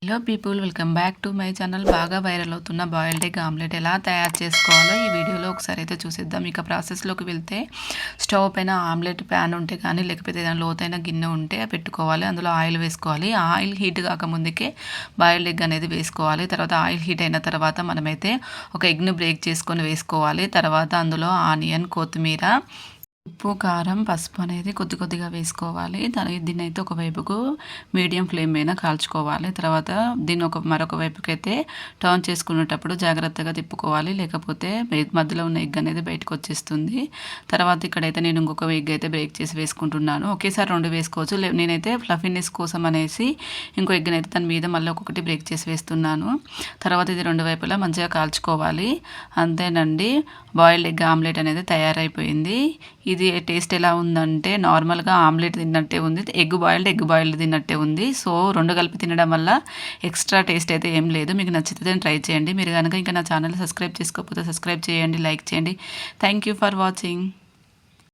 Hello people, welcome back to my channel. బాగా viral అవుతున్న boiled egg omelette ఎలా తయారు చేసుకోవాలో ఈ వీడియోలో ఒకసారి అయితే చూసేద్దాం. ఇక ప్రాసెస్లోకి వెళ్తే, స్టవ్ పైన ఆమ్లెట్ ప్యాన్ ఉంటే కానీ లేకపోతే ఏదైనా లోతైన గిన్నె ఉంటే పెట్టుకోవాలి. అందులో ఆయిల్ వేసుకోవాలి. ఆయిల్ హీట్ కాకముందుకే బాయిల్డ్ ఎగ్ అనేది వేసుకోవాలి. తర్వాత ఆయిల్ హీట్ అయిన తర్వాత మనమైతే ఒక ఎగ్ను బ్రేక్ చేసుకొని వేసుకోవాలి. తర్వాత అందులో ఆనియన్, కొత్తిమీర, ఉప్పు, కారం, పసుపు అనేది కొద్ది కొద్దిగా వేసుకోవాలి. దీన్ని అయితే ఒకవైపుకు మీడియం ఫ్లేమ్ మీద కాల్చుకోవాలి. తర్వాత దీన్ని మరొక వైపుకి అయితే టర్న్ చేసుకునేటప్పుడు జాగ్రత్తగా తిప్పుకోవాలి, లేకపోతే మధ్యలో ఉన్న ఎగ్ అనేది బయటకు వచ్చేస్తుంది. తర్వాత ఇక్కడైతే నేను ఇంకొక ఎగ్ అయితే బ్రేక్ చేసి వేసుకుంటున్నాను. ఒకేసారి 2 వేసుకోవచ్చు. నేనైతే ఫ్లఫీనెస్ కోసం అనేసి ఇంకో ఎగ్ని అయితే దాని మీద మళ్ళీ ఒక్కొక్కటి బ్రేక్ చేసి వేస్తున్నాను. తర్వాత ఇది 2 వైపులా మంచిగా కాల్చుకోవాలి. అంతేనండి, బాయిల్డ్ ఎగ్ ఆమ్లెట్ అనేది తయారైపోయింది. ఇది టేస్ట్ ఎలా ఉందంటే నార్మల్గా ఆమ్లెట్ తిన్నట్టే ఉంది, ఎగ్ బాయిల్డ్ తిన్నట్టే ఉంది. సో 2 కలిపి తినడం వల్ల ఎక్స్ట్రా టేస్ట్ అయితే ఏం లేదు. మీకు నచ్చితే ట్రై చేయండి. మీరు కనుక ఇంకా నా ఛానల్ సబ్స్క్రైబ్ చేసుకోకపోతే సబ్స్క్రైబ్ చేయండి, లైక్ చేయండి. Thank you for watching.